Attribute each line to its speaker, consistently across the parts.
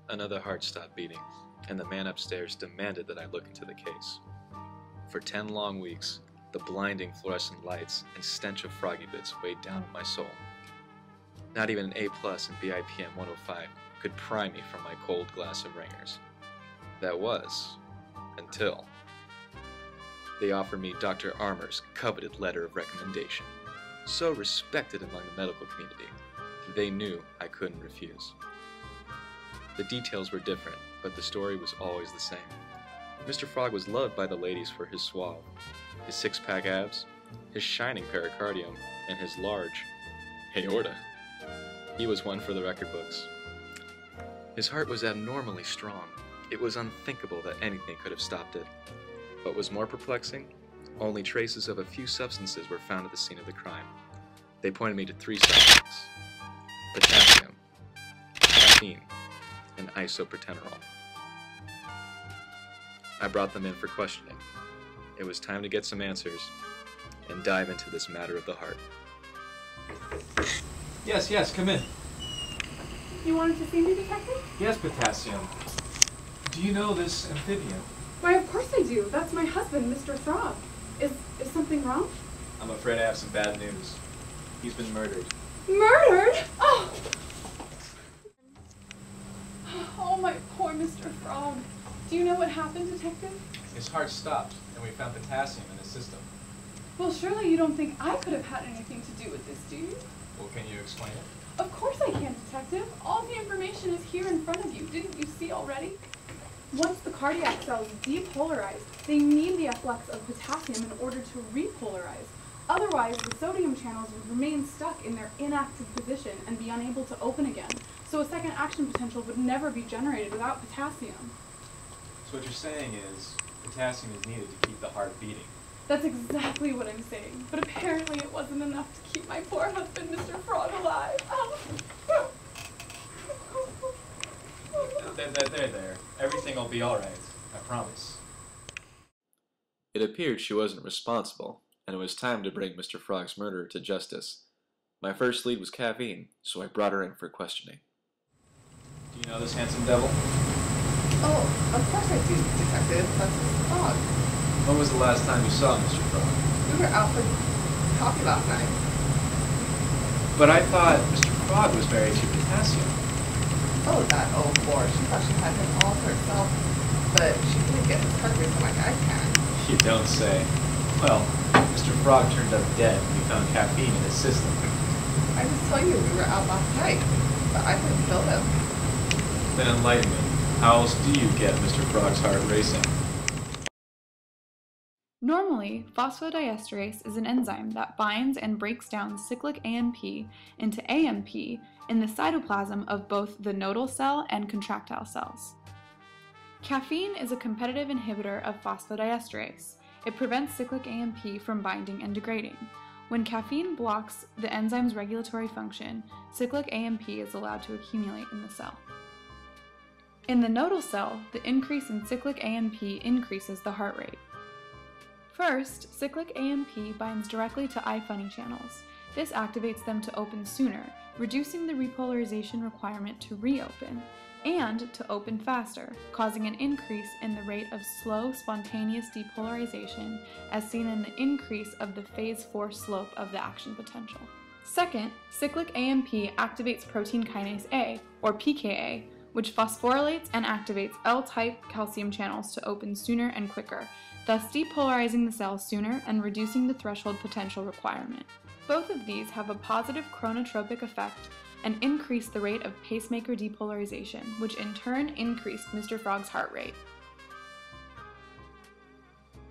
Speaker 1: Another heart stopped beating, and the man upstairs demanded that I look into the case. For 10 long weeks, the blinding fluorescent lights and stench of froggy bits weighed down on my soul. Not even an A+ in BIPN 105 could pry me from my cold glass of ringers. That was, until they offered me Dr. Armour's coveted letter of recommendation, so respected among the medical community. They knew I couldn't refuse. The details were different, but the story was always the same. Mr. Frog was loved by the ladies for his suave, his six-pack abs, his shining pericardium, and his large aorta. He was one for the record books. His heart was abnormally strong. It was unthinkable that anything could have stopped it. What was more perplexing? Only traces of a few substances were found at the scene of the crime. They pointed me to 3 substances: potassium, caffeine, and isoproterenol. I brought them in for questioning. It was time to get some answers and dive into this matter of the heart.
Speaker 2: Yes, come in.
Speaker 3: You wanted to see me, Detective?
Speaker 2: Yes, Potassium. Do you know this amphibian?
Speaker 3: Why, of course I do. That's my husband, Mr. Frog. Is something wrong?
Speaker 2: I'm afraid I have some bad news. He's been murdered.
Speaker 3: Murdered? Oh! Oh, my poor Mr. Frog. Do you know what happened, Detective?
Speaker 2: His heart stopped, and we found potassium in his system.
Speaker 3: Well, surely you don't think I could have had anything to do with this, do you?
Speaker 2: Well, can you explain it?
Speaker 3: Of course I can, Detective. All the information is here in front of you. Didn't you see already? Once the cardiac cells depolarize, they need the efflux of potassium in order to repolarize. Otherwise, the sodium channels would remain stuck in their inactive position and be unable to open again. So a second action potential would never be generated without potassium.
Speaker 2: So what you're saying is potassium is needed to keep the heart beating.
Speaker 3: That's exactly what I'm saying. But apparently it wasn't enough to keep my poor husband, Mr. Frog, alive.
Speaker 2: There. Everything will be all right. I promise.
Speaker 1: It appeared she wasn't responsible, and it was time to bring Mr. Frog's murderer to justice. My first lead was Caffeine, so I brought her in for questioning.
Speaker 2: Do you know this handsome devil?
Speaker 4: Oh, of course I do, Detective. That's Mr. Frog.
Speaker 2: When was the last time you saw Mr. Frog?
Speaker 4: We were out for coffee last night.
Speaker 2: But I thought Mr. Frog was married to Potassium.
Speaker 4: Oh, that old whore. She thought she had him all to herself, but she couldn't get his heart racing like I can.
Speaker 2: You don't say. Well, Mr. Frog turned up dead when we found caffeine in his system.
Speaker 4: I just told you we were out last night, but I couldn't kill him.
Speaker 2: Then enlighten me. How else do you get Mr. Frog's heart racing?
Speaker 3: Normally, phosphodiesterase is an enzyme that binds and breaks down cyclic AMP into AMP in the cytoplasm of both the nodal cell and contractile cells. Caffeine is a competitive inhibitor of phosphodiesterase. It prevents cyclic AMP from binding and degrading. When caffeine blocks the enzyme's regulatory function, cyclic AMP is allowed to accumulate in the cell. In the nodal cell, the increase in cyclic AMP increases the heart rate. First, cyclic AMP binds directly to I-funny channels. This activates them to open sooner, reducing the repolarization requirement to reopen, and to open faster, causing an increase in the rate of slow, spontaneous depolarization as seen in the increase of the phase 4 slope of the action potential. Second, cyclic AMP activates protein kinase A, or pKa, which phosphorylates and activates L-type calcium channels to open sooner and quicker, thus depolarizing the cell sooner and reducing the threshold potential requirement. Both of these have a positive chronotropic effect and increase the rate of pacemaker depolarization, which in turn increased Mr. Frog's heart rate.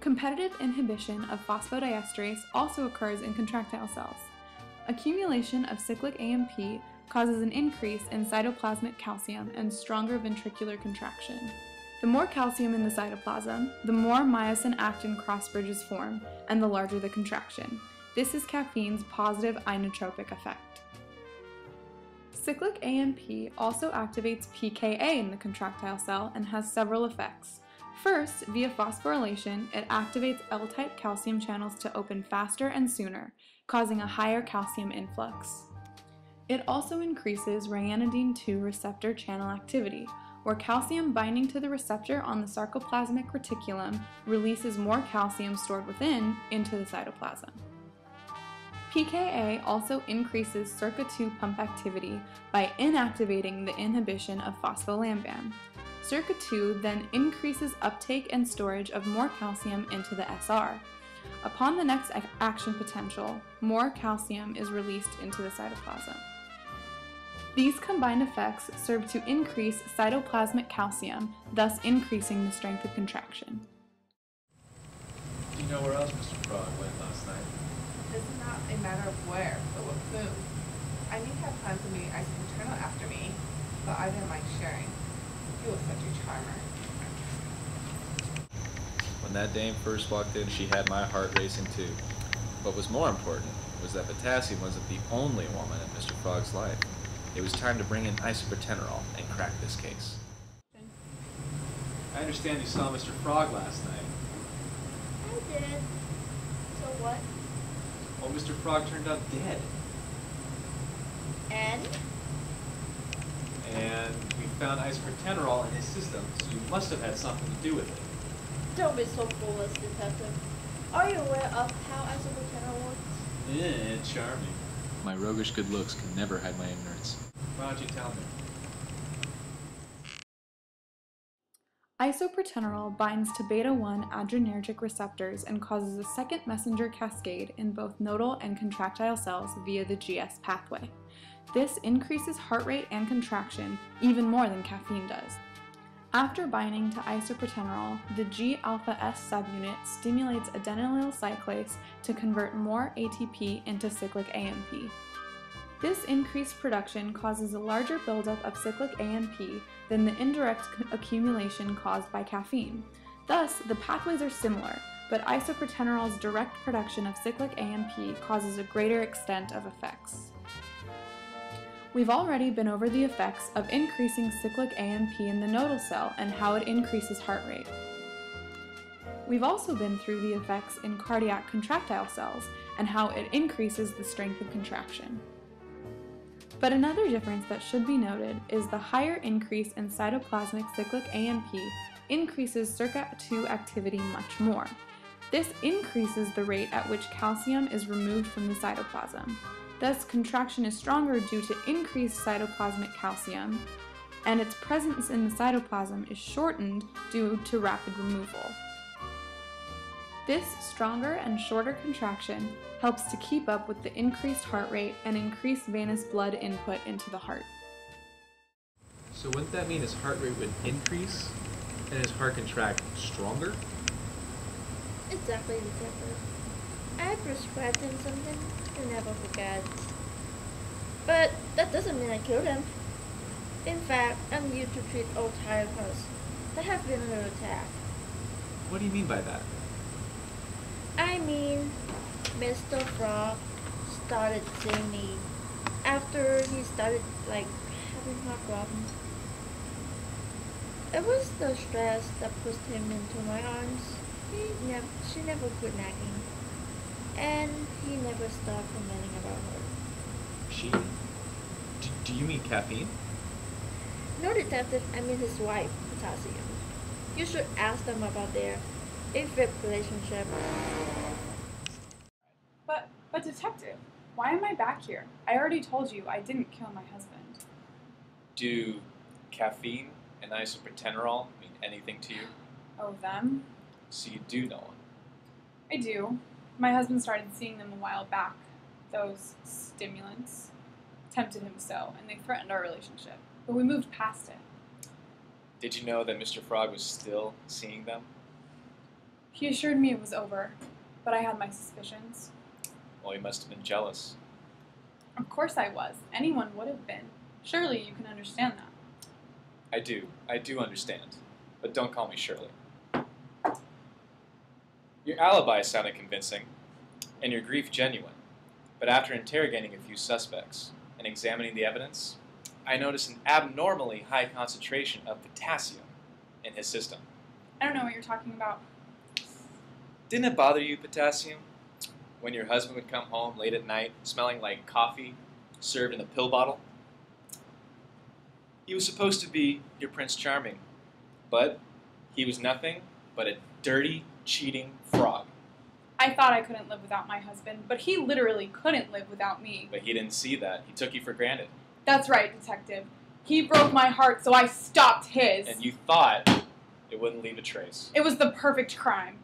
Speaker 3: Competitive inhibition of phosphodiesterase also occurs in contractile cells. Accumulation of cyclic AMP causes an increase in cytoplasmic calcium and stronger ventricular contraction. The more calcium in the cytoplasm, the more myosin-actin cross bridges form, and the larger the contraction. This is caffeine's positive inotropic effect. Cyclic AMP also activates pKa in the contractile cell and has several effects. First, via phosphorylation, it activates L-type calcium channels to open faster and sooner, causing a higher calcium influx. It also increases ryanodine 2 receptor channel activity, where calcium binding to the receptor on the sarcoplasmic reticulum releases more calcium stored within into the cytoplasm. pKa also increases SERCA2 pump activity by inactivating the inhibition of phospholamban. SERCA2 then increases uptake and storage of more calcium into the SR. Upon the next action potential, more calcium is released into the cytoplasm. These combined effects serve to increase cytoplasmic calcium, thus increasing the strength of contraction.
Speaker 2: Do you know where else Mr. Frog went last night?
Speaker 4: It's not a matter of where, but with whom. I may have plans to meet Isoproterenol after me, but I didn't mind sharing. He was such a charmer.
Speaker 1: When that dame first walked in, she had my heart racing too. What was more important was that Potassium wasn't the only woman in Mr. Frog's life. It was time to bring in Isoproterenol and crack this case.
Speaker 2: I understand you saw Mr. Frog last night.
Speaker 5: I did. So what?
Speaker 2: Well, Mr. Frog turned out dead.
Speaker 5: And?
Speaker 2: And we found Isoproterenol in his system, so you must have had something to do with it.
Speaker 5: Don't be so foolish, detective. Are you aware of how isoproterenol works?
Speaker 2: Yeah, charming.
Speaker 1: My roguish good looks could never hide my ignorance.
Speaker 2: Why don't you tell me?
Speaker 3: Isoproterenol binds to beta-1 adrenergic receptors and causes a second messenger cascade in both nodal and contractile cells via the GS pathway. This increases heart rate and contraction even more than caffeine does. After binding to isoproterenol, the G-alpha-S subunit stimulates adenylyl cyclase to convert more ATP into cyclic AMP. This increased production causes a larger buildup of cyclic AMP than the indirect accumulation caused by caffeine. Thus, the pathways are similar, but isoproterenol's direct production of cyclic AMP causes a greater extent of effects. We've already been over the effects of increasing cyclic AMP in the nodal cell and how it increases heart rate. We've also been through the effects in cardiac contractile cells and how it increases the strength of contraction. But another difference that should be noted is the higher increase in cytoplasmic cyclic AMP increases SERCA2 activity much more. This increases the rate at which calcium is removed from the cytoplasm. Thus, contraction is stronger due to increased cytoplasmic calcium, and its presence in the cytoplasm is shortened due to rapid removal. This stronger and shorter contraction helps to keep up with the increased heart rate and increased venous blood input into the heart.
Speaker 2: So wouldn't that mean his heart rate would increase and his heart contract stronger?
Speaker 5: Exactly, detective. I prescribed him something he never forgets. But that doesn't mean I killed him. In fact, I'm used to treat all tigers that have been under attack.
Speaker 2: What do you mean by that?
Speaker 5: I mean, Mr. Frog started seeing me after he started, having heart problems. It was the stress that pushed him into my arms. She never quit nagging. And he never stopped complaining about her.
Speaker 2: She? Do you mean Caffeine?
Speaker 5: No, detective, I mean his wife, Potassium. You should ask them about their AFib relationship.
Speaker 3: But detective, why am I back here? I already told you I didn't kill my husband.
Speaker 1: Do caffeine and isoproterenol mean anything to you?
Speaker 3: Oh, them?
Speaker 1: So you do know them.
Speaker 3: I do. My husband started seeing them a while back. Those stimulants tempted him so, and they threatened our relationship. But we moved past it.
Speaker 1: Did you know that Mr. Frog was still seeing them?
Speaker 3: He assured me it was over, but I had my suspicions.
Speaker 1: Well, he must have been jealous.
Speaker 3: Of course I was. Anyone would have been. Surely you can understand that.
Speaker 1: I do understand. But don't call me Shirley. Your alibi sounded convincing, and your grief genuine. But after interrogating a few suspects and examining the evidence, I noticed an abnormally high concentration of potassium in his system.
Speaker 3: I don't know what you're talking about.
Speaker 1: Didn't it bother you, Potassium, when your husband would come home late at night smelling like coffee served in a pill bottle?
Speaker 6: He was supposed to be your Prince Charming, but he was nothing but a dirty, cheating frog.
Speaker 3: I thought I couldn't live without my husband, but he literally couldn't live without me.
Speaker 6: But he didn't see that. He took you for granted.
Speaker 3: That's right, Detective. He broke my heart, so I stopped his.
Speaker 6: And you thought it wouldn't leave a trace.
Speaker 3: It was the perfect crime.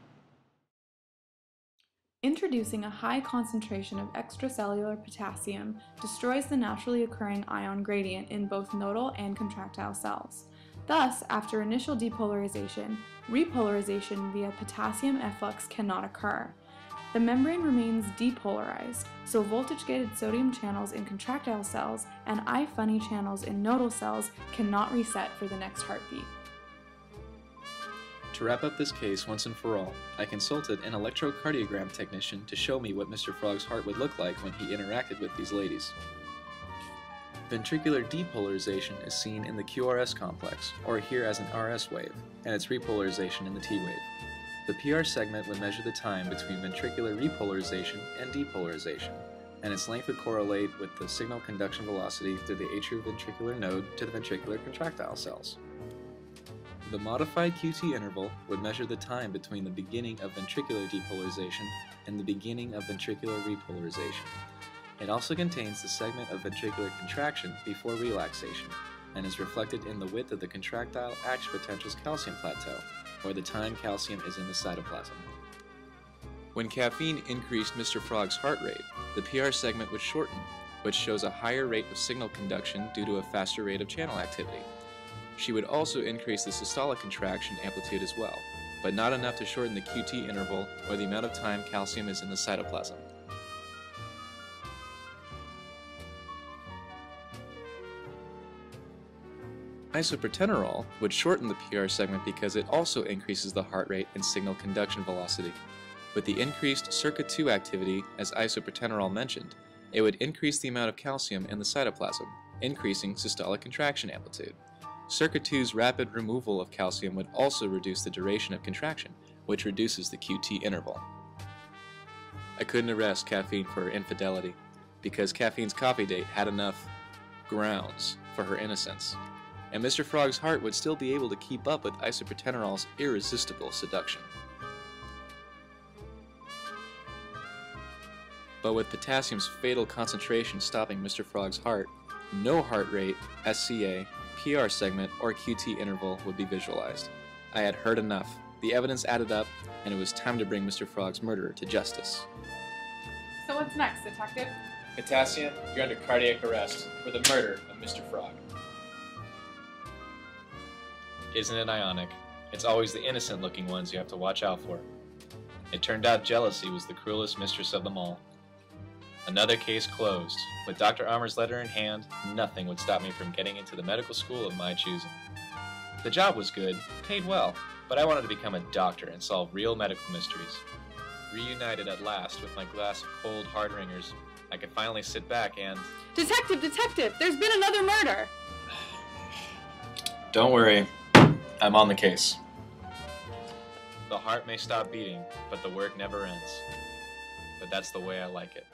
Speaker 3: Introducing a high concentration of extracellular potassium destroys the naturally occurring ion gradient in both nodal and contractile cells. Thus, after initial depolarization, repolarization via potassium efflux cannot occur. The membrane remains depolarized, so voltage-gated sodium channels in contractile cells and I-funny channels in nodal cells cannot reset for the next heartbeat.
Speaker 1: To wrap up this case once and for all, I consulted an electrocardiogram technician to show me what Mr. Frog's heart would look like when he interacted with these ladies. Ventricular depolarization is seen in the QRS complex, or here as an RS wave, and its repolarization in the T wave. The PR segment would measure the time between ventricular repolarization and depolarization, and its length would correlate with the signal conduction velocity through the atrioventricular node to the ventricular contractile cells. The modified QT interval would measure the time between the beginning of ventricular depolarization and the beginning of ventricular repolarization. It also contains the segment of ventricular contraction before relaxation, and is reflected in the width of the contractile action potential's calcium plateau, or the time calcium is in the cytoplasm. When caffeine increased Mr. Frog's heart rate, the PR segment would shorten, which shows a higher rate of signal conduction due to a faster rate of channel activity. She would also increase the systolic contraction amplitude as well, but not enough to shorten the QT interval or the amount of time calcium is in the cytoplasm. Isoproterenol would shorten the PR segment because it also increases the heart rate and signal conduction velocity. With the increased circuit 2 activity, as isoproterenol mentioned, it would increase the amount of calcium in the cytoplasm, increasing systolic contraction amplitude. Circuit 2's rapid removal of calcium would also reduce the duration of contraction, which reduces the QT interval. I couldn't arrest Caffeine for her infidelity, because Caffeine's coffee date had enough grounds for her innocence, and Mr. Frog's heart would still be able to keep up with isoproterenol's irresistible seduction. But with potassium's fatal concentration stopping Mr. Frog's heart, no heart rate, SCA, PR segment, or QT interval would be visualized. I had heard enough. The evidence added up, and it was time to bring Mr. Frog's murderer to justice.
Speaker 3: So what's next, Detective?
Speaker 6: Potassium, you're under cardiac arrest for the murder of Mr. Frog.
Speaker 1: Isn't it ironic? It's always the innocent-looking ones you have to watch out for. It turned out jealousy was the cruelest mistress of them all. Another case closed. With Dr. Armour's letter in hand, nothing would stop me from getting into the medical school of my choosing. The job was good, paid well, but I wanted to become a doctor and solve real medical mysteries. Reunited at last with my glass of cold hard ringers, I could finally sit back and...
Speaker 3: Detective! Detective! There's been another murder!
Speaker 1: Don't worry. I'm on the case. The heart may stop beating, but the work never ends. But that's the way I like it.